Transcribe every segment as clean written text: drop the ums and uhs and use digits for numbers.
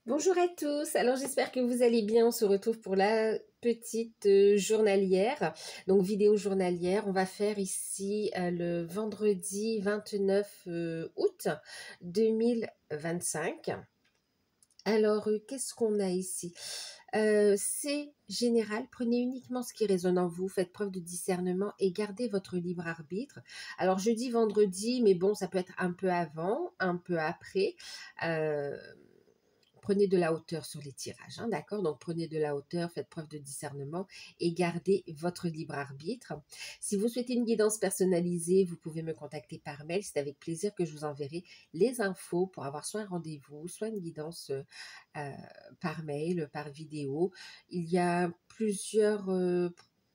Bonjour à tous, alors j'espère que vous allez bien, on se retrouve pour la petite journalière, donc vidéo journalière. On va faire ici le vendredi 29 août 2025. Alors, qu'est-ce qu'on a ici? C'est général, prenez uniquement ce qui résonne en vous, faites preuve de discernement et gardez votre libre arbitre. Alors, je dis vendredi, mais bon, ça peut être un peu avant, un peu après. Prenez de la hauteur sur les tirages, hein, d'accord? Donc, prenez de la hauteur, faites preuve de discernement et gardez votre libre arbitre. Si vous souhaitez une guidance personnalisée, vous pouvez me contacter par mail. C'est avec plaisir que je vous enverrai les infos pour avoir soit un rendez-vous, soit une guidance par mail, par vidéo. Il y a plusieurs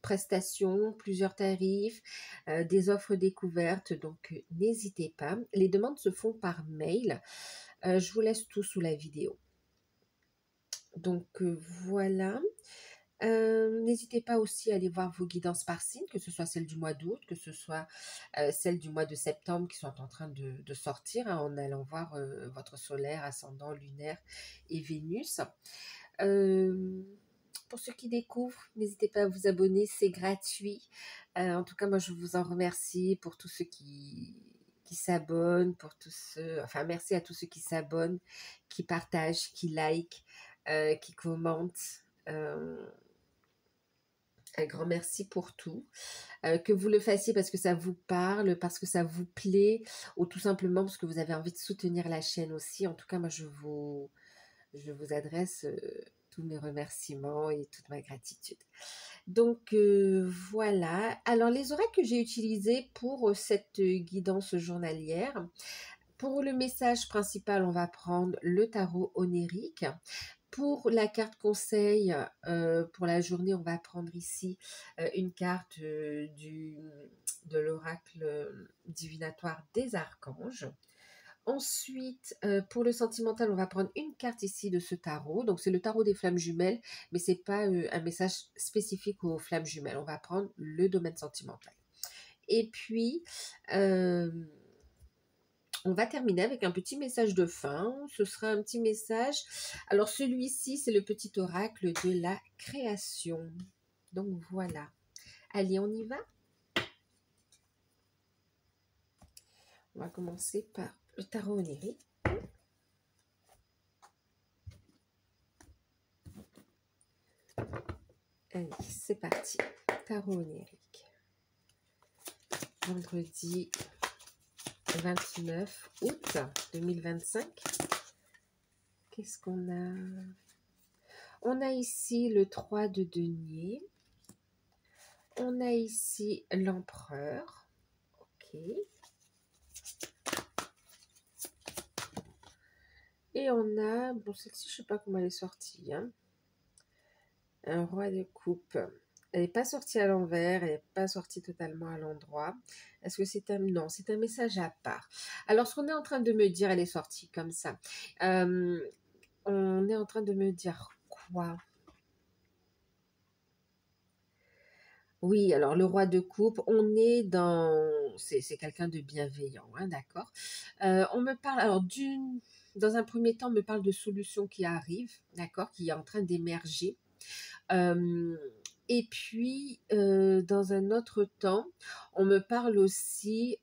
prestations, plusieurs tarifs, des offres découvertes, donc n'hésitez pas. Les demandes se font par mail. Je vous laisse tout sous la vidéo. Donc voilà. N'hésitez pas aussi à aller voir vos guidances par signe, que ce soit celle du mois d'août, que ce soit celle du mois de septembre qui sont en train de sortir, hein, en allant voir votre solaire, ascendant, lunaire et Vénus. Pour ceux qui découvrent, n'hésitez pas à vous abonner, c'est gratuit. En tout cas, moi, je vous en remercie pour tous ceux qui s'abonnent, pour tous ceux, enfin, merci à tous ceux qui s'abonnent, qui partagent, qui likent, qui commentent. Un grand merci pour tout. Que vous le fassiez parce que ça vous parle, parce que ça vous plaît, ou tout simplement parce que vous avez envie de soutenir la chaîne aussi. En tout cas, moi, je vous adresse tous mes remerciements et toute ma gratitude. Donc, voilà. Alors, les oracles que j'ai utilisés pour cette guidance journalière, pour le message principal, on va prendre le tarot onirique. Pour la carte conseil, pour la journée, on va prendre ici une carte de l'oracle divinatoire des archanges. Ensuite, pour le sentimental, on va prendre une carte ici de ce tarot. Donc, c'est le tarot des flammes jumelles, mais c'est pas un message spécifique aux flammes jumelles. On va prendre le domaine sentimental. Et puis, on va terminer avec un petit message de fin. Ce sera un petit message. Alors, celui-ci, c'est le petit oracle de la création. Donc, voilà. Allez, on y va. On va commencer par le tarot onirique. Allez, c'est parti. Tarot onirique. Vendredi 29 août 2025. Qu'est-ce qu'on a? On a ici le 3 de denier. On a ici l'empereur. Ok. Et on a, bon, celle-ci, je ne sais pas comment elle est sortie, hein. Un roi de coupe. Elle n'est pas sortie à l'envers, elle n'est pas sortie totalement à l'endroit. Est-ce que c'est un... Non, c'est un message à part. Alors, ce qu'on est en train de me dire, elle est sortie comme ça. On est en train de me dire quoi? Oui, alors le roi de coupe, on est dans... C'est quelqu'un de bienveillant, hein, d'accord. On me parle, alors dans un premier temps, on me parle de solutions qui arrivent, d'accord, qui est en train d'émerger. Et puis, dans un autre temps, on me parle aussi...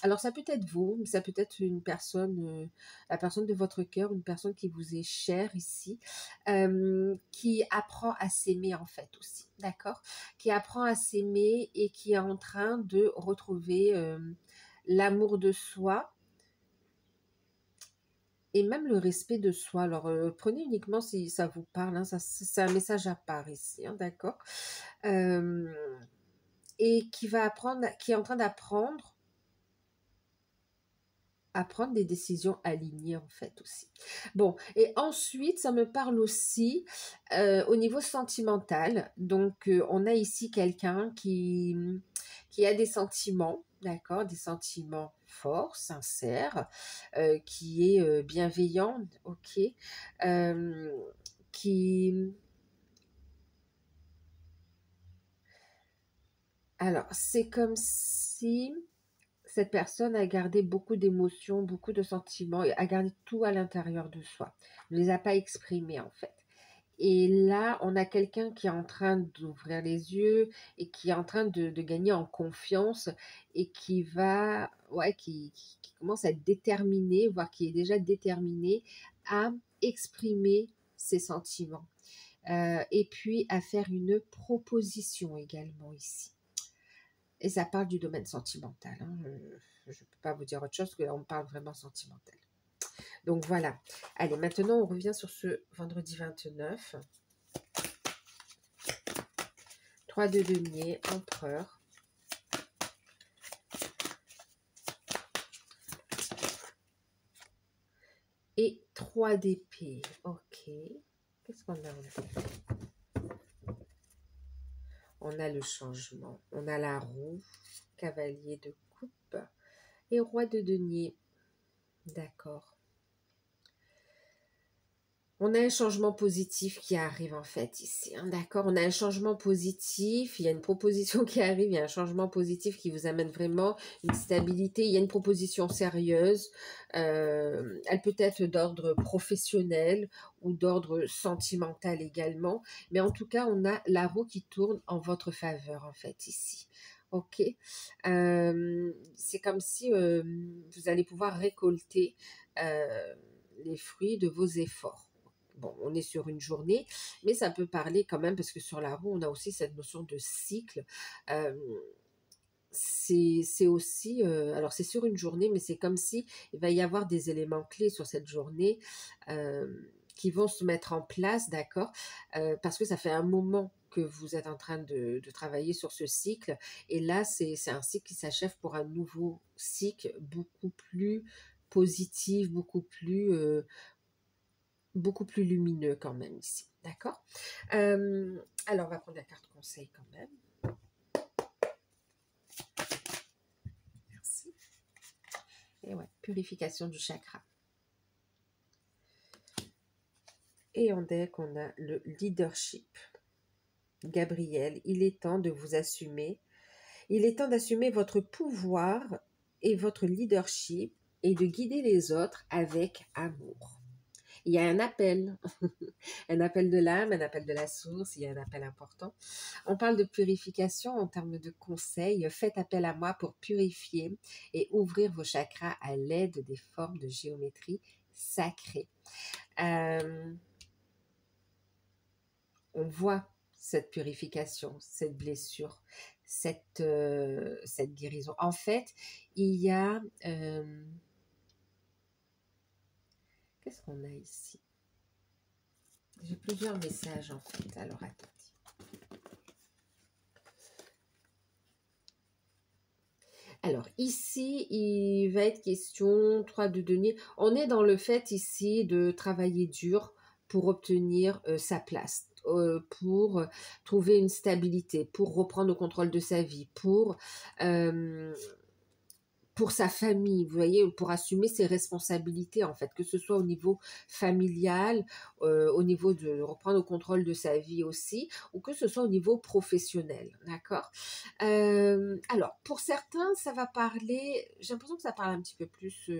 alors, ça peut être vous, ça peut être une personne, la personne de votre cœur, une personne qui vous est chère ici, qui apprend à s'aimer en fait aussi, d'accord? Qui apprend à s'aimer et qui est en train de retrouver l'amour de soi et même le respect de soi. Alors, prenez uniquement si ça vous parle, hein, c'est un message à part ici, hein, d'accord? Et qui va apprendre, qui est en train d'apprendre à prendre des décisions alignées en fait aussi. Bon, et ensuite, ça me parle aussi au niveau sentimental. Donc, on a ici quelqu'un qui a des sentiments, d'accord, des sentiments forts, sincères, qui est bienveillant, ok, qui... Alors, c'est comme si cette personne a gardé beaucoup d'émotions, beaucoup de sentiments, et a gardé tout à l'intérieur de soi. Ne les a pas exprimés en fait. Et là, on a quelqu'un qui est en train d'ouvrir les yeux et qui est en train de gagner en confiance et qui va, ouais, qui commence à être déterminé, voire qui est déjà déterminé à exprimer ses sentiments. Et puis à faire une proposition également ici. Et ça parle du domaine sentimental, hein. Je ne peux pas vous dire autre chose, parce que là, on parle vraiment sentimental. Donc voilà. Allez, maintenant, on revient sur ce vendredi 29. 3 de denier, empereur. Et 3 d'épée. Ok. Qu'est-ce qu'on a en fait? On a le changement. On a la roue. Cavalier de coupe. Et roi de denier. D'accord. On a un changement positif qui arrive en fait ici, hein, d'accord? On a un changement positif, il y a une proposition qui arrive, il y a un changement positif qui vous amène vraiment une stabilité, il y a une proposition sérieuse, elle peut être d'ordre professionnel ou d'ordre sentimental également, mais en tout cas, on a la roue qui tourne en votre faveur en fait ici. Ok, c'est comme si vous allez pouvoir récolter les fruits de vos efforts. Bon, on est sur une journée, mais ça peut parler quand même, parce que sur la roue, on a aussi cette notion de cycle. Euh, c'est aussi, alors c'est sur une journée, mais c'est comme si il va y avoir des éléments clés sur cette journée qui vont se mettre en place, d'accord, parce que ça fait un moment que vous êtes en train de travailler sur ce cycle, et là, c'est un cycle qui s'achève pour un nouveau cycle beaucoup plus positif, beaucoup plus lumineux quand même ici, d'accord. Alors, on va prendre la carte conseil quand même. Merci. Et ouais, purification du chakra. Et en deck, on a le leadership. Gabriel, il est temps de vous assumer. Il est temps d'assumer votre pouvoir et votre leadership et de guider les autres avec amour. Il y a un appel, un appel de l'âme, un appel de la source, il y a un appel important. On parle de purification en termes de conseils. Faites appel à moi pour purifier et ouvrir vos chakras à l'aide des formes de géométrie sacrée. On voit cette purification, cette blessure, cette guérison. En fait, il y a... qu'est-ce qu'on a ici? J'ai plusieurs messages en fait. Alors attendez. Alors ici, il va être question, 3 de denier. On est dans le fait ici de travailler dur pour obtenir sa place, pour trouver une stabilité, pour reprendre le contrôle de sa vie, pour sa famille, vous voyez, pour assumer ses responsabilités en fait, que ce soit au niveau familial, au niveau de reprendre le contrôle de sa vie aussi, ou que ce soit au niveau professionnel, d'accord. Alors, pour certains, ça va parler, j'ai l'impression que ça parle un petit peu plus...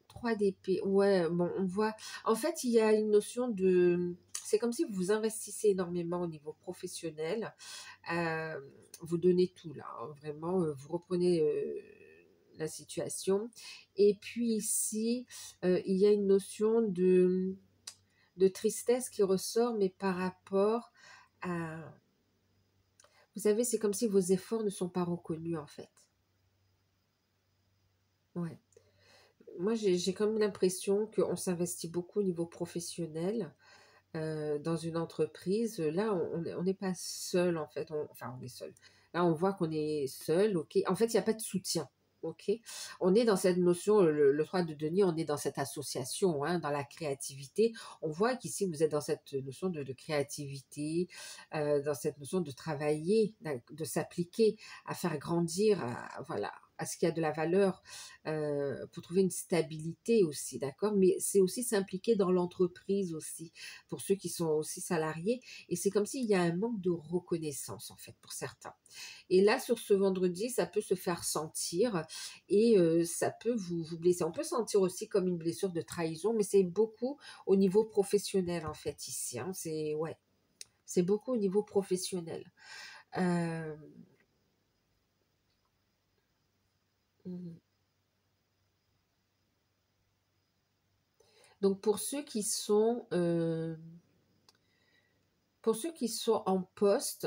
3 d'épée, ouais, bon, on voit, en fait, il y a une notion de, c'est comme si vous investissez énormément au niveau professionnel, vous donnez tout là, hein, vraiment, vous reprenez la situation, et puis ici, il y a une notion de tristesse qui ressort, mais par rapport à, vous savez, c'est comme si vos efforts ne sont pas reconnus en fait, ouais. Moi, j'ai comme l'impression qu'on s'investit beaucoup au niveau professionnel dans une entreprise. Là, on n'est pas seul, en fait. Enfin, on est seul. Là, on voit qu'on est seul, ok. En fait, il n'y a pas de soutien, ok. On est dans cette notion, le 3 de denier, on est dans cette association, hein, dans la créativité. On voit qu'ici, vous êtes dans cette notion de créativité, dans cette notion de travailler, de s'appliquer, à faire grandir, voilà, à ce qu'il y a de la valeur, pour trouver une stabilité aussi, d'accord? Mais c'est aussi s'impliquer dans l'entreprise aussi, pour ceux qui sont aussi salariés. Et c'est comme s'il y a un manque de reconnaissance, en fait, pour certains. Et là, sur ce vendredi, ça peut se faire sentir et ça peut vous blesser. On peut sentir aussi comme une blessure de trahison, mais c'est beaucoup au niveau professionnel, en fait, ici, hein. C'est ouais, c'est beaucoup au niveau professionnel. Heu, mmh Donc pour ceux qui sont en poste,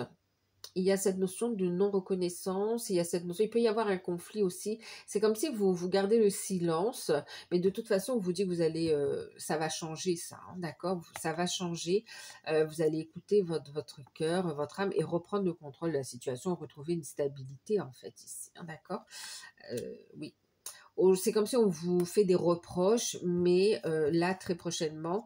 il y a cette notion de non-reconnaissance, il y a cette notion, il peut y avoir un conflit aussi. C'est comme si vous gardez le silence, mais de toute façon, on vous dit que vous allez, ça va changer ça, hein, d'accord? Ça va changer, vous allez écouter votre cœur, votre âme et reprendre le contrôle de la situation, retrouver une stabilité en fait ici, hein, d'accord? Oui. C'est comme si on vous fait des reproches, mais là, très prochainement,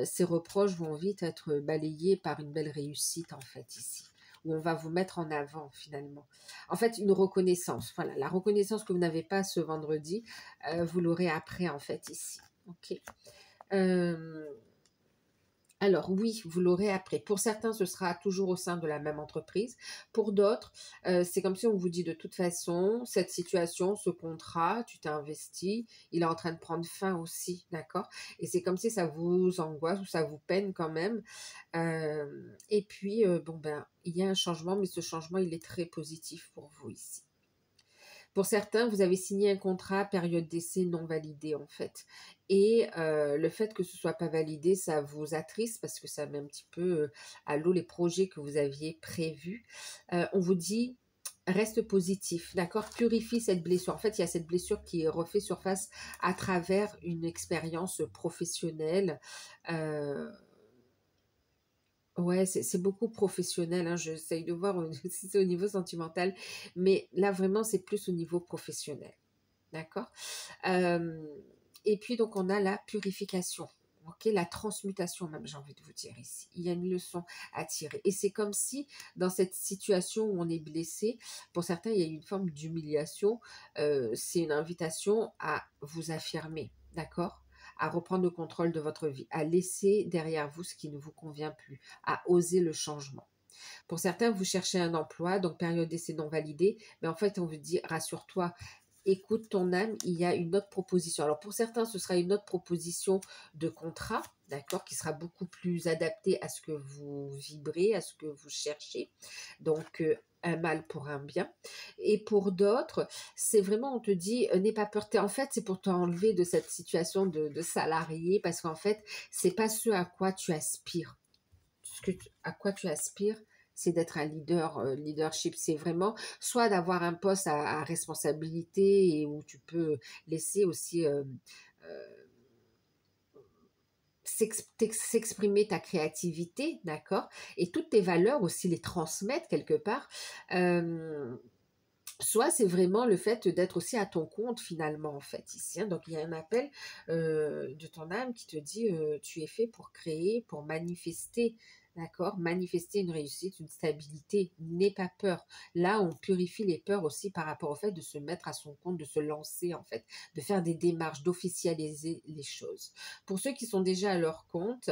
ces reproches vont vite être balayés par une belle réussite, en fait, ici, où on va vous mettre en avant, finalement. En fait, une reconnaissance, voilà, la reconnaissance que vous n'avez pas ce vendredi, vous l'aurez après, en fait, ici. OK. Euh, alors oui, vous l'aurez après. Pour certains, ce sera toujours au sein de la même entreprise. Pour d'autres, c'est comme si on vous dit de toute façon, cette situation, ce contrat, tu t'es investi, il est en train de prendre fin aussi, d'accord? Et c'est comme si ça vous angoisse ou ça vous peine quand même. Et puis, bon ben, il y a un changement, mais ce changement, il est très positif pour vous ici. Pour certains, vous avez signé un contrat période d'essai non validé en fait. Et le fait que ce soit pas validé, ça vous attriste parce que ça met un petit peu à l'eau les projets que vous aviez prévus. On vous dit reste positif, d'accord? Purifie cette blessure. En fait, il y a cette blessure qui refait surface à travers une expérience professionnelle. Euh, Ouais, c'est beaucoup professionnel, hein. J'essaye de voir si c'est au niveau sentimental, mais là vraiment c'est plus au niveau professionnel, d'accord? Hem Et puis donc on a la purification, OK? La transmutation même, j'ai envie de vous dire ici. Il y a une leçon à tirer et c'est comme si dans cette situation où on est blessé, pour certains il y a une forme d'humiliation, c'est une invitation à vous affirmer, d'accord? À reprendre le contrôle de votre vie, à laisser derrière vous ce qui ne vous convient plus, à oser le changement. Pour certains, vous cherchez un emploi, donc période d'essai non validée, mais en fait, on vous dit, rassure-toi, écoute ton âme, il y a une autre proposition. Alors pour certains, ce sera une autre proposition de contrat, d'accord, qui sera beaucoup plus adaptée à ce que vous vibrez, à ce que vous cherchez. Donc un mal pour un bien. Et pour d'autres, c'est vraiment, on te dit, n'aie pas peur. En fait, c'est pour t'enlever de cette situation de salarié, parce qu'en fait, c'est pas ce à quoi tu aspires. À quoi tu aspires, c'est d'être un leader, leadership, c'est vraiment soit d'avoir un poste à responsabilité et où tu peux laisser aussi s'exprimer ta créativité, d'accord? Et toutes tes valeurs aussi les transmettre quelque part. Euh, Soit c'est vraiment le fait d'être aussi à ton compte finalement en fait ici, hein. Donc il y a un appel de ton âme qui te dit tu es fait pour créer, pour manifester, d'accord? Manifester une réussite, une stabilité. N'aie pas peur. Là, on purifie les peurs aussi par rapport au fait de se mettre à son compte, de se lancer en fait, de faire des démarches, d'officialiser les choses. Pour ceux qui sont déjà à leur compte,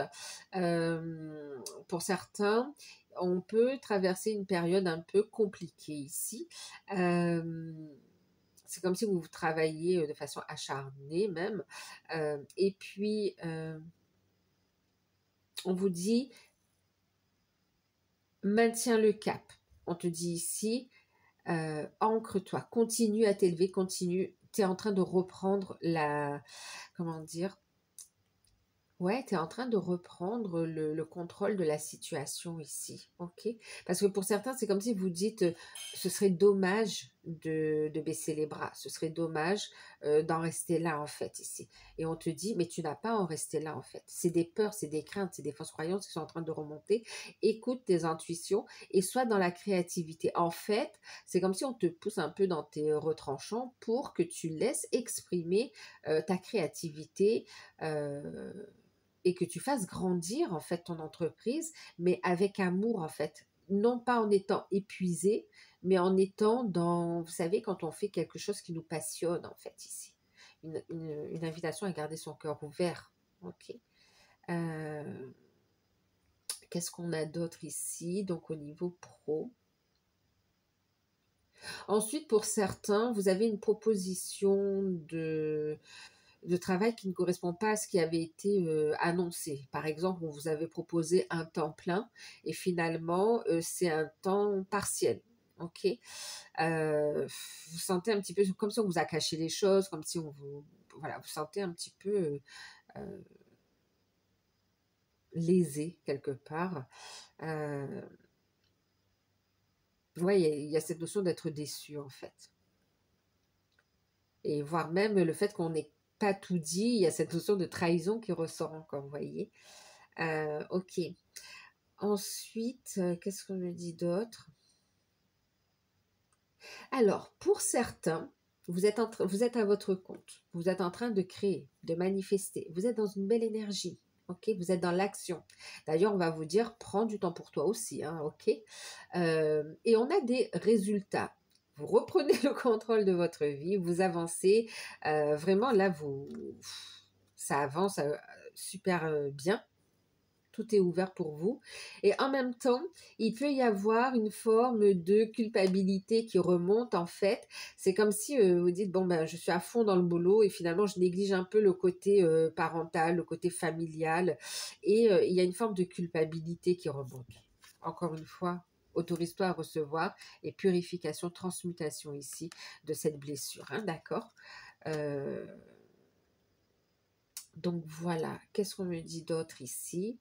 euh, pour certains, on peut traverser une période un peu compliquée ici. Euh, c'est comme si vous travailliez de façon acharnée même. Et puis, on vous dit, maintiens le cap. On te dit ici, ancre-toi, continue à t'élever, continue. Tu es en train de reprendre comment dire, ouais, tu es en train de reprendre le contrôle de la situation ici, OK? Parce que pour certains, c'est comme si vous dites, ce serait dommage de baisser les bras, ce serait dommage d'en rester là en fait ici. Et on te dit, mais tu n'as pas à en rester là en fait. C'est des peurs, c'est des craintes, c'est des fausses croyances qui sont en train de remonter. Écoute tes intuitions et sois dans la créativité. En fait, c'est comme si on te pousse un peu dans tes retranchants pour que tu laisses exprimer ta créativité. Euh, et que tu fasses grandir en fait ton entreprise, mais avec amour en fait. Non pas en étant épuisé, mais en étant dans, vous savez, quand on fait quelque chose qui nous passionne, en fait, ici. Une invitation à garder son cœur ouvert. Ok. Euh, Qu'est-ce qu'on a d'autre ici? Donc, au niveau pro. Ensuite, pour certains, vous avez une proposition de travail qui ne correspond pas à ce qui avait été annoncé. Par exemple, on vous avait proposé un temps plein et finalement, c'est un temps partiel. Ok. Vous sentez un petit peu comme si on vous a caché les choses, comme si on vous, voilà, vous sentez un petit peu euh, lésé quelque part. Euh, ouais, il y a cette notion d'être déçu en fait. Et voire même le fait qu'on n'ait pas tout dit, il y a cette notion de trahison qui ressort encore, vous voyez. Ok. Ensuite, qu'est-ce qu'on me dit d'autre? Alors, pour certains, vous êtes à votre compte. Vous êtes en train de créer, de manifester. Vous êtes dans une belle énergie. Ok, vous êtes dans l'action. D'ailleurs, on va vous dire, prends du temps pour toi aussi. Hein, ok. Et on a des résultats. Vous reprenez le contrôle de votre vie, vous avancez. Vraiment, là, ça avance super bien. Tout est ouvert pour vous. Et en même temps, il peut y avoir une forme de culpabilité qui remonte en fait. C'est comme si vous dites, bon, ben, je suis à fond dans le boulot et finalement, je néglige un peu le côté parental, le côté familial. Et il y a une forme de culpabilité qui remonte. Encore une fois, autorise-toi à recevoir et purification, transmutation ici de cette blessure. Hein, d'accord. Euh, donc voilà, qu'est-ce qu'on me dit d'autre ici?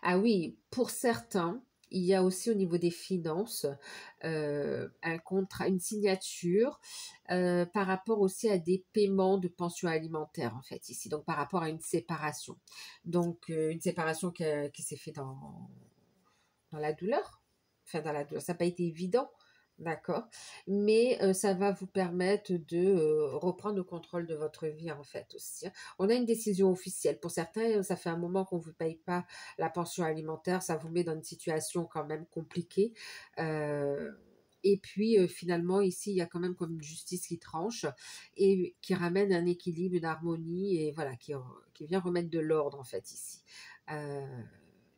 Ah oui, pour certains, il y a aussi au niveau des finances un contrat, une signature par rapport aussi à des paiements de pension alimentaire en fait ici, donc par rapport à une séparation. Donc une séparation qui s'est faite dans la douleur, enfin dans la douleur, ça n'a pas été évident, d'accord, mais ça va vous permettre de reprendre le contrôle de votre vie en fait aussi. Hein. On a une décision officielle. Pour certains, ça fait un moment qu'on ne vous paye pas la pension alimentaire, ça vous met dans une situation quand même compliquée. Et puis finalement, ici, il y a quand même comme une justice qui tranche et qui ramène un équilibre, une harmonie et voilà, qui vient remettre de l'ordre en fait ici. Euh,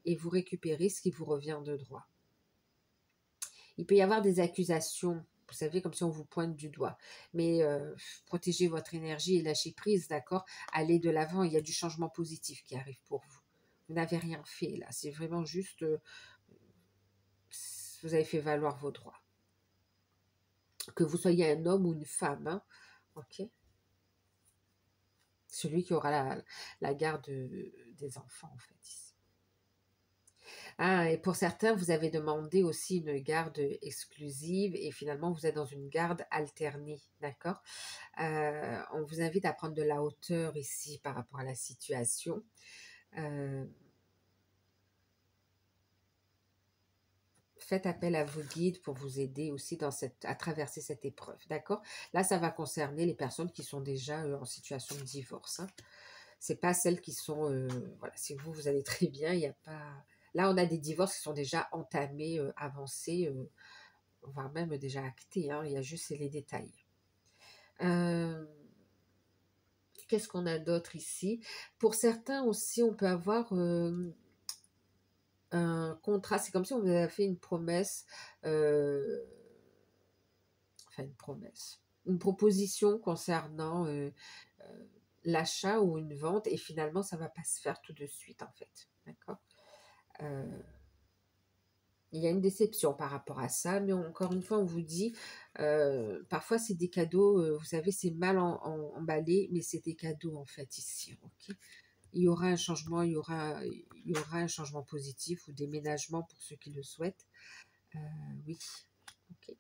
et vous récupérez ce qui vous revient de droit. Il peut y avoir des accusations, vous savez, comme si on vous pointe du doigt. Mais protégez votre énergie et lâchez prise, d'accord? Allez de l'avant, il y a du changement positif qui arrive pour vous. Vous n'avez rien fait là, c'est vraiment juste, vous avez fait valoir vos droits. Que vous soyez un homme ou une femme, hein, ok? Celui qui aura la garde des enfants, en fait, ici. Ah, et pour certains, vous avez demandé aussi une garde exclusive et finalement, vous êtes dans une garde alternée, d'accord? On vous invite à prendre de la hauteur ici par rapport à la situation. Euh, Faites appel à vos guides pour vous aider aussi à traverser cette épreuve, d'accord? Là, ça va concerner les personnes qui sont déjà en situation de divorce. Hein. C'est pas celles qui sont, voilà, si vous allez très bien, il n'y a pas. Là, on a des divorces qui sont déjà entamés, avancés, voire même déjà actés. Hein. Il y a juste les détails. Euh, Qu'est-ce qu'on a d'autre ici? Pour certains aussi, on peut avoir un contrat. C'est comme si on vous avait fait une promesse, euh, enfin une promesse, une proposition concernant l'achat ou une vente et finalement, ça ne va pas se faire tout de suite en fait. D'accord? Euh, il y a une déception par rapport à ça, mais encore une fois, on vous dit, parfois c'est des cadeaux, vous savez, c'est mal emballé, mais c'est des cadeaux en fait ici. Ok. Il y aura un changement, il y aura un changement positif ou déménagement pour ceux qui le souhaitent. Oui, ok.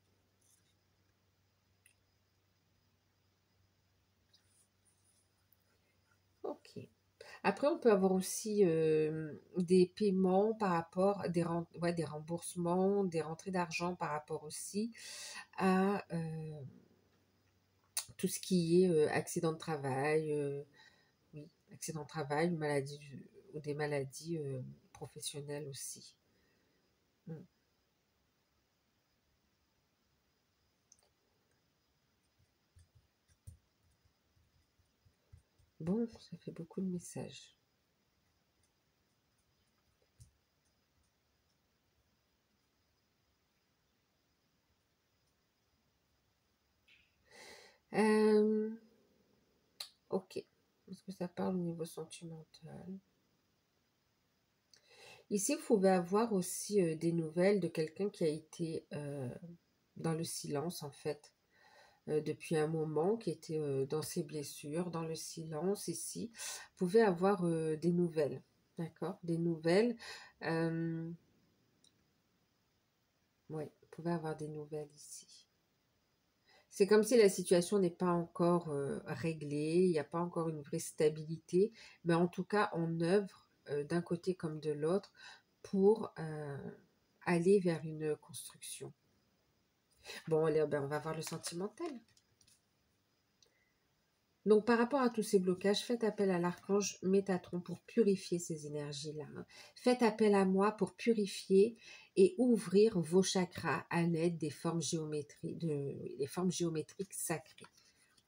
Ok. Après, on peut avoir aussi des paiements par rapport, ouais, des remboursements, des rentrées d'argent par rapport aussi à tout ce qui est accident de travail, oui, accident de travail, maladie ou des maladies professionnelles aussi. Mm. Bon, ça fait beaucoup de messages. Ok. Est-ce que ça parle au niveau sentimental? Ici, vous pouvez avoir aussi des nouvelles de quelqu'un qui a été dans le silence, en fait, depuis un moment, qui était dans ses blessures, dans le silence ici. Vous pouvez avoir des nouvelles, d'accord? Des nouvelles. Euh, ouais, vous pouvez avoir des nouvelles ici. C'est comme si la situation n'est pas encore réglée, il n'y a pas encore une vraie stabilité, mais en tout cas, on œuvre d'un côté comme de l'autre pour aller vers une construction. Bon, allez, ben, on va voir le sentimental. Donc, par rapport à tous ces blocages, faites appel à l'archange Métatron pour purifier ces énergies-là. Hein. Faites appel à moi pour purifier et ouvrir vos chakras à l'aide des formes des formes géométriques sacrées.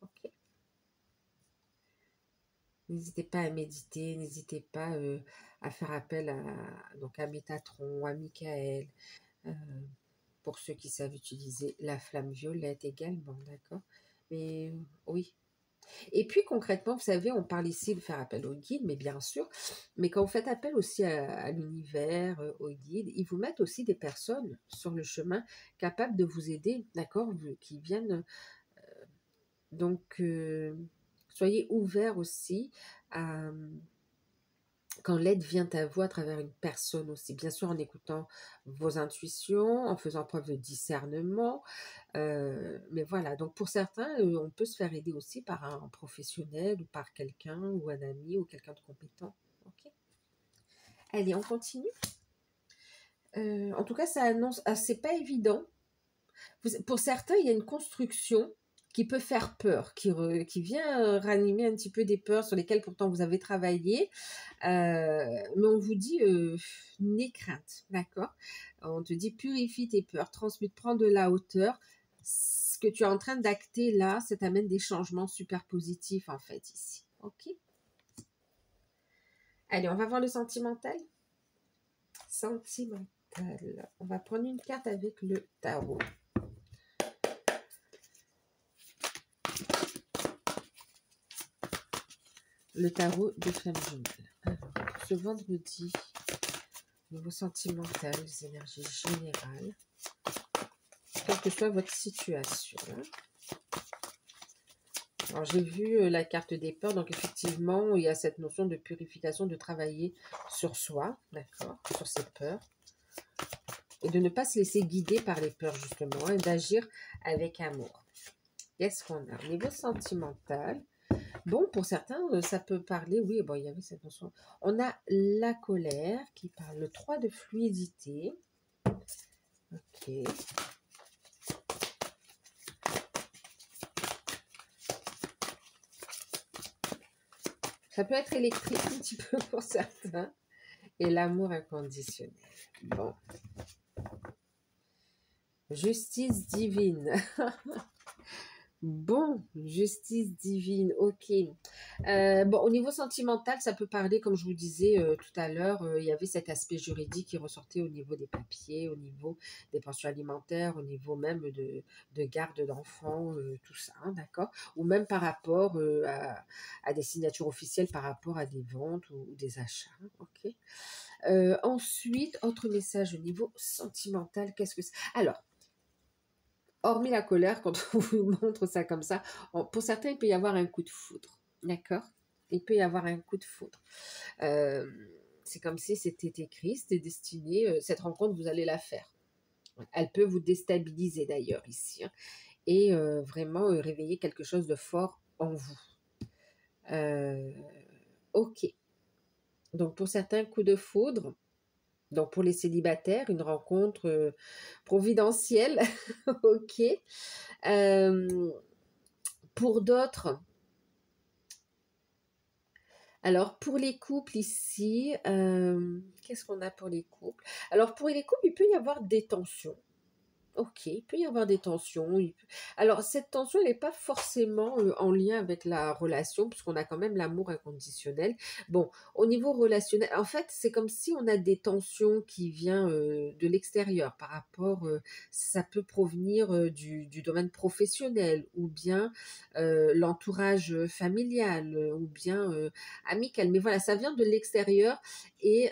Ok. N'hésitez pas à méditer, n'hésitez pas à faire appel donc à Métatron, à Michael, euh, pour ceux qui savent utiliser la flamme violette également, d'accord? Mais oui. Et puis concrètement, vous savez, on parle ici de faire appel au guide, mais bien sûr, mais quand vous faites appel aussi à l'univers, au guide, ils vous mettent aussi des personnes sur le chemin capables de vous aider, d'accord? Qui viennent donc, soyez ouverts aussi à, quand l'aide vient à vous à travers une personne aussi. Bien sûr, en écoutant vos intuitions, en faisant preuve de discernement. Mais voilà, donc pour certains, on peut se faire aider aussi par un professionnel ou par quelqu'un ou un ami ou quelqu'un de compétent. Ok. Allez, on continue. En tout cas, ça annonce. Ah, c'est pas évident. Pour certains, il y a une construction qui peut faire peur, qui vient ranimer un petit peu des peurs sur lesquelles pourtant vous avez travaillé. Mais on vous dit, n'aie crainte, d'accord? On te dit, purifie tes peurs, transmute, prends de la hauteur. Ce que tu es en train d'acter là, ça t'amène des changements super positifs en fait ici. Ok? Allez, on va voir le sentimental. Sentimental. On va prendre une carte avec le tarot. Le tarot des flammes jumelles. Alors, ce vendredi, niveau sentimental, les énergies générales, quelle que soit votre situation. Alors, j'ai vu la carte des peurs, donc effectivement, il y a cette notion de purification, de travailler sur soi, d'accord, sur ses peurs, et de ne pas se laisser guider par les peurs, justement, et d'agir avec amour. Qu'est-ce qu'on a? Au niveau sentimental, bon, pour certains, ça peut parler, oui, bon, il y avait cette notion. On a la colère qui parle, le 3 de fluidité. Ok. Ça peut être électrique un petit peu pour certains. Et l'amour inconditionnel. Bon. Justice divine. Bon, justice divine, ok. Bon, au niveau sentimental, ça peut parler, comme je vous disais tout à l'heure, il y avait cet aspect juridique qui ressortait au niveau des papiers, au niveau des pensions alimentaires, au niveau même de garde d'enfants, tout ça, hein, d'accord? Ou même par rapport à des signatures officielles, par rapport à des ventes ou des achats, hein, ok? Ensuite, autre message au niveau sentimental, qu'est-ce que c'est? Alors, hormis la colère, quand on vous montre ça comme ça, pour certains, il peut y avoir un coup de foudre. D'accord? Il peut y avoir un coup de foudre. Euh, c'est comme si c'était écrit, c'était destiné, cette rencontre, vous allez la faire. Elle peut vous déstabiliser d'ailleurs ici. Hein, et vraiment réveiller quelque chose de fort en vous. Ok. Donc pour certains, coup de foudre. Donc pour les célibataires, une rencontre providentielle. Ok. Pour d'autres, Alors, pour les couples ici, qu'est-ce qu'on a pour les couples? Alors, pour les couples, il peut y avoir des tensions. OK, il peut y avoir des tensions. Alors, cette tension, elle n'est pas forcément en lien avec la relation, puisqu'on a quand même l'amour inconditionnel. Bon, au niveau relationnel, en fait, c'est comme si on a des tensions qui viennent de l'extérieur par rapport, ça peut provenir du domaine professionnel, ou bien l'entourage familial, ou bien amical. Mais voilà, ça vient de l'extérieur et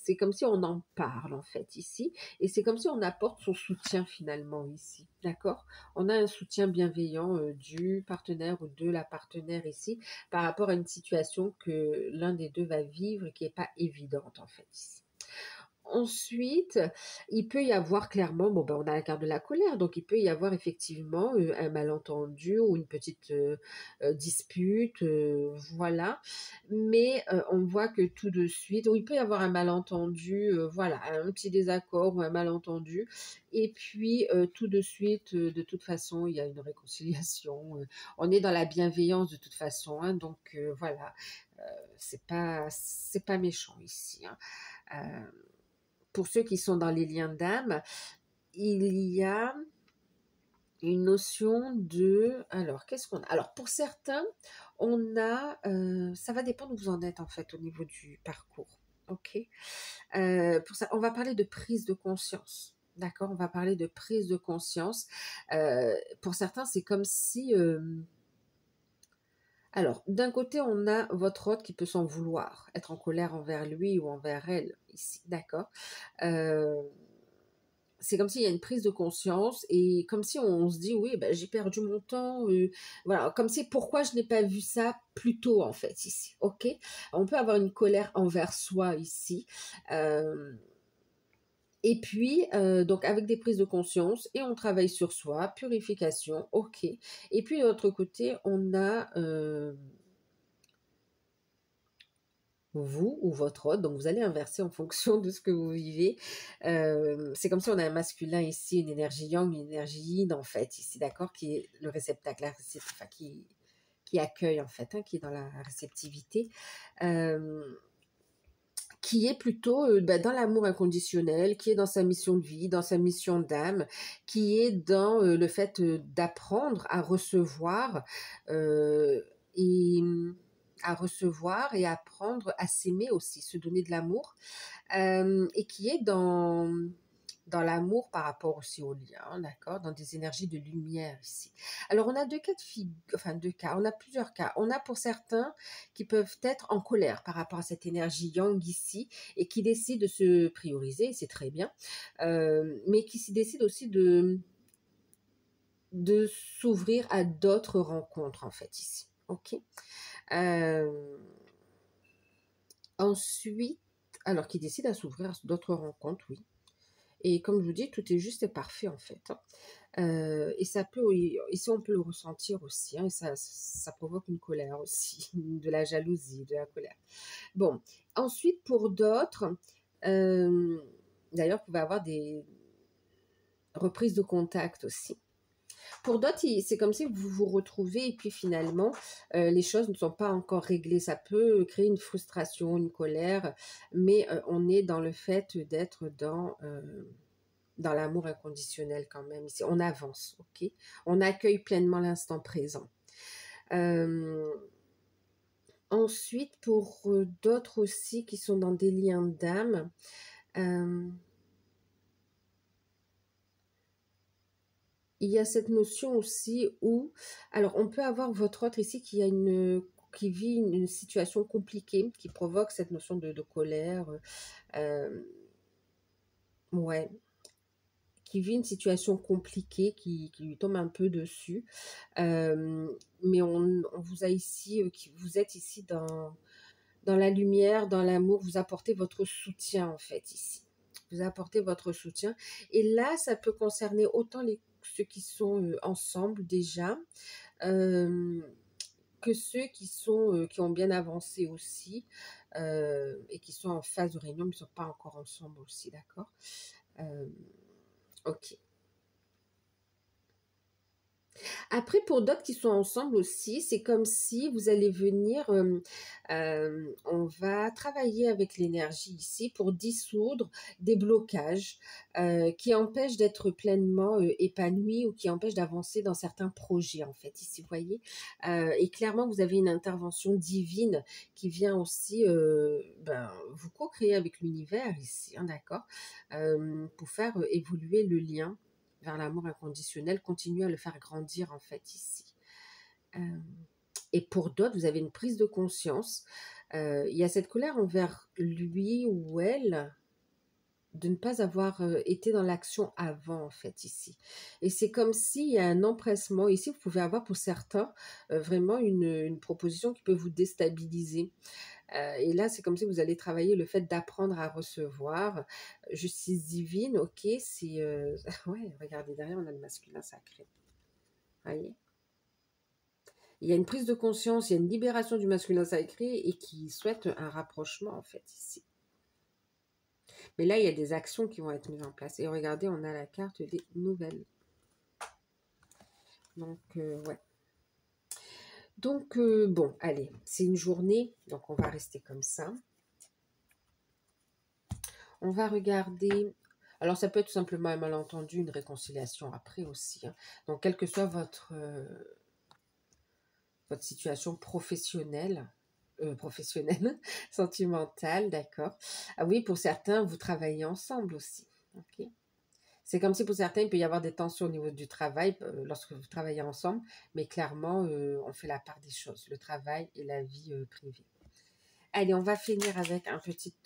c'est comme si on en parle en fait ici. Et c'est comme si on apporte son soutien finalement ici, d'accord? On a un soutien bienveillant du partenaire ou de la partenaire ici par rapport à une situation que l'un des deux va vivre et qui n'est pas évidente en fait ici. Ensuite, il peut y avoir clairement, bon ben on a la carte de la colère, donc il peut y avoir effectivement un malentendu ou une petite dispute, voilà. Mais on voit que tout de suite, ou il peut y avoir un malentendu, voilà, un petit désaccord ou un malentendu, et puis tout de suite, de toute façon, il y a une réconciliation. On est dans la bienveillance de toute façon, hein, donc voilà, c'est pas méchant ici, hein. Euh, pour ceux qui sont dans les liens d'âme, il y a une notion de... Alors, qu'est-ce qu'on a? Alors, pour certains, on a... ça va dépendre où vous en êtes, en fait, au niveau du parcours. OK. Pour ça, on va parler de prise de conscience. D'accord? On va parler de prise de conscience. Pour certains, c'est comme si... alors, d'un côté, on a votre hôte qui peut s'en vouloir, être en colère envers lui ou envers elle, ici, d'accord? Euh, c'est comme s'il y a une prise de conscience et comme si on se dit oui ben, j'ai perdu mon temps, voilà, comme si pourquoi je n'ai pas vu ça plus tôt en fait ici, ok. On peut avoir une colère envers soi ici, euh, et puis donc avec des prises de conscience et on travaille sur soi, purification, ok. Et puis de l'autre côté on a vous ou votre hôte, donc vous allez inverser en fonction de ce que vous vivez. C'est comme si on a un masculin ici, une énergie yang, une énergie yin en fait, ici, d'accord, qui est le réceptacle, enfin, qui accueille en fait, hein, qui est dans la réceptivité, euh, qui est plutôt dans l'amour inconditionnel, qui est dans sa mission de vie, dans sa mission d'âme, qui est dans le fait d'apprendre à recevoir euh, et à recevoir et apprendre à s'aimer aussi, se donner de l'amour, et qui est dans l'amour par rapport aussi au lien, hein, d'accord, dans des énergies de lumière ici. Alors on a deux cas de figure, enfin deux cas, on a plusieurs cas. On a pour certains qui peuvent être en colère par rapport à cette énergie yang ici et qui décident de se prioriser, c'est très bien, mais qui s'y décident aussi de s'ouvrir à d'autres rencontres en fait ici. Ok. Euh, ensuite, alors qui décident à s'ouvrir à d'autres rencontres, oui. Et comme je vous dis, tout est juste et parfait en fait, hein. Et ça peut, ici on peut le ressentir aussi, hein, et ça provoque une colère aussi, de la jalousie, de la colère. Bon, ensuite pour d'autres, euh, d'ailleurs, vous pouvez avoir des reprises de contact aussi. Pour d'autres, c'est comme si vous vous retrouvez et puis finalement, les choses ne sont pas encore réglées. Ça peut créer une frustration, une colère, mais on est dans le fait d'être dans l'amour inconditionnel quand même. Ici, on avance, ok? On accueille pleinement l'instant présent. Euh, ensuite, pour d'autres aussi qui sont dans des liens d'âme, euh, il y a cette notion aussi où, alors on peut avoir votre autre ici qui vit une situation compliquée, qui provoque cette notion de colère, euh, ouais, qui vit une situation compliquée, qui lui tombe un peu dessus. Mais on vous a ici, vous êtes ici dans la lumière, dans l'amour, vous apportez votre soutien en fait ici. Vous apportez votre soutien. Et là, ça peut concerner autant ceux qui sont ensemble déjà, euh, que ceux qui ont bien avancé aussi, et qui sont en phase de réunion, mais qui ne sont pas encore ensemble aussi, d'accord. Ok. Après, pour d'autres qui sont ensemble aussi, c'est comme si vous allez venir, on va travailler avec l'énergie ici pour dissoudre des blocages qui empêchent d'être pleinement épanoui ou qui empêchent d'avancer dans certains projets, en fait, ici, vous voyez. Et clairement, vous avez une intervention divine qui vient aussi vous co-créer avec l'univers ici, hein, d'accord, pour faire évoluer le lien vers l'amour inconditionnel, continuez à le faire grandir en fait ici. Et pour d'autres, vous avez une prise de conscience. Il y a cette colère envers lui ou elle de ne pas avoir été dans l'action avant en fait ici. Et c'est comme s'il y a un empressement. Ici, vous pouvez avoir pour certains vraiment une proposition qui peut vous déstabiliser. Et là, c'est comme si vous allez travailler le fait d'apprendre à recevoir. Justice divine, ok, c'est... ouais, regardez, derrière, on a le masculin sacré. Voyez, il y a une prise de conscience, il y a une libération du masculin sacré et qui souhaite un rapprochement, en fait, ici. Mais là, il y a des actions qui vont être mises en place. Et regardez, on a la carte des nouvelles. Donc, ouais. Donc, bon, allez, c'est une journée, donc on va rester comme ça. On va regarder... Alors, ça peut être tout simplement un malentendu, une réconciliation après aussi. Hein. Donc, quelle que soit votre situation professionnelle, sentimentale, d'accord. Ah oui, pour certains, vous travaillez ensemble aussi. Ok. C'est comme si pour certains, il peut y avoir des tensions au niveau du travail lorsque vous travaillez ensemble, mais clairement, on fait la part des choses, le travail et la vie privée. Allez, on va finir avec un petit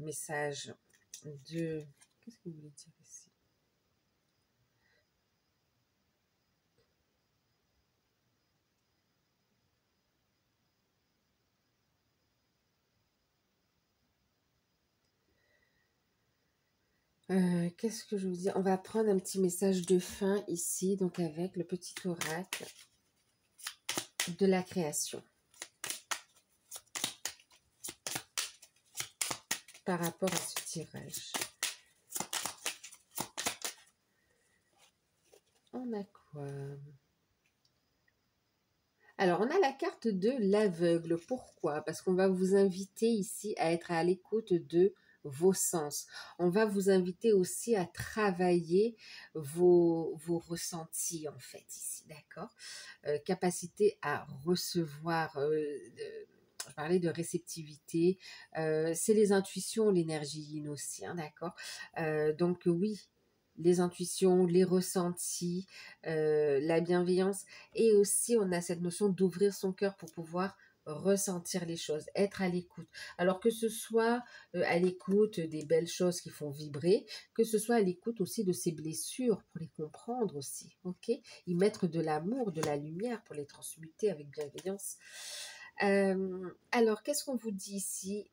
message de... Qu'est-ce que vous voulez dire ici? Qu'est-ce que je vous dis? On va prendre un petit message de fin ici, donc avec le petit oracle de la création. Par rapport à ce tirage. On a quoi? Alors, on a la carte de l'aveugle. Pourquoi? Parce qu'on va vous inviter ici à être à l'écoute de vos sens. On va vous inviter aussi à travailler vos ressentis, en fait, ici, d'accord? Capacité à recevoir... je parlais de réceptivité, c'est les intuitions, l'énergie yin aussi, hein, d'accord? Donc oui, les intuitions, les ressentis, la bienveillance, et aussi on a cette notion d'ouvrir son cœur pour pouvoir ressentir les choses, être à l'écoute. Alors que ce soit à l'écoute des belles choses qui font vibrer, que ce soit à l'écoute aussi de ses blessures pour les comprendre aussi, ok? Y mettre de l'amour, de la lumière pour les transmuter avec bienveillance. Alors, qu'est-ce qu'on vous dit ici?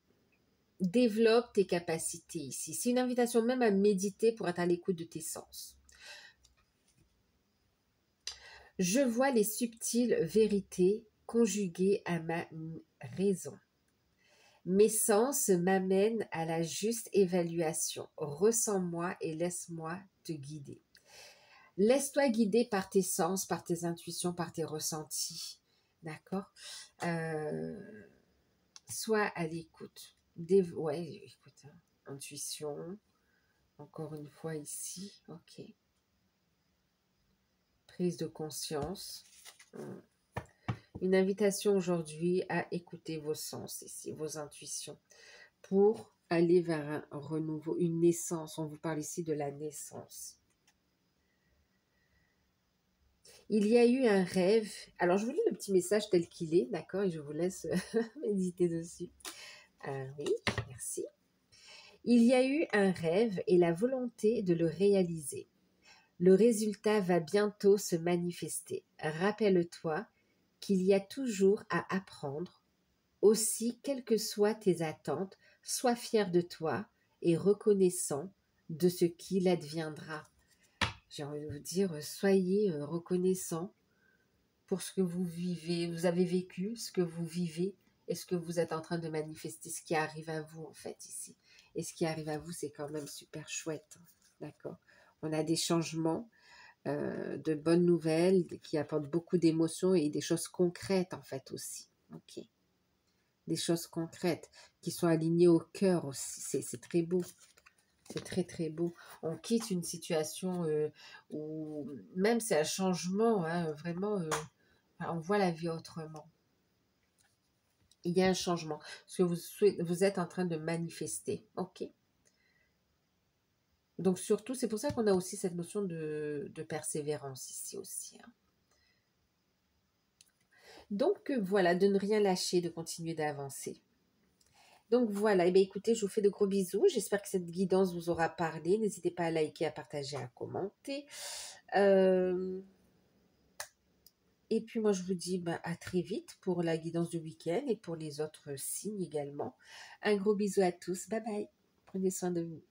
Développe tes capacités ici. C'est une invitation même à méditer pour être à l'écoute de tes sens. Je vois les subtiles vérités conjuguées à ma raison. Mes sens m'amènent à la juste évaluation. Ressens-moi et laisse-moi te guider. Laisse-toi guider par tes sens, par tes intuitions, par tes ressentis. D'accord? Sois à l'écoute. Ouais, écoute, hein. Intuition. Encore une fois ici. Ok. Prise de conscience. Une invitation aujourd'hui à écouter vos sens ici, vos intuitions, pour aller vers un renouveau, une naissance. On vous parle ici de la naissance. Il y a eu un rêve. Alors, je vous lis le petit message tel qu'il est, d'accord, et je vous laisse méditer dessus. Oui, merci. Il y a eu un rêve et la volonté de le réaliser. Le résultat va bientôt se manifester. Rappelle-toi qu'il y a toujours à apprendre. Aussi, quelles que soient tes attentes, sois fier de toi et reconnaissant de ce qu'il adviendra. J'ai envie de vous dire, soyez reconnaissant pour ce que vous vivez, vous avez vécu, ce que vous vivez et ce que vous êtes en train de manifester, ce qui arrive à vous en fait ici. Et ce qui arrive à vous, c'est quand même super chouette, d'accord? On a des changements, de bonnes nouvelles qui apportent beaucoup d'émotions et des choses concrètes en fait aussi. Ok. Des choses concrètes qui sont alignées au cœur aussi. C'est très beau. C'est très très beau. On quitte une situation où même c'est un changement, hein, vraiment, on voit la vie autrement. Il y a un changement. Ce que vous êtes en train de manifester. Ok. Donc surtout, c'est pour ça qu'on a aussi cette notion de persévérance ici aussi. Hein. Donc voilà, de ne rien lâcher, de continuer d'avancer. Donc voilà, et bien écoutez, je vous fais de gros bisous. J'espère que cette guidance vous aura parlé. N'hésitez pas à liker, à partager, à commenter. Et puis moi, je vous dis à très vite pour la guidance du week-end et pour les autres signes également. Un gros bisou à tous. Bye bye. Prenez soin de vous.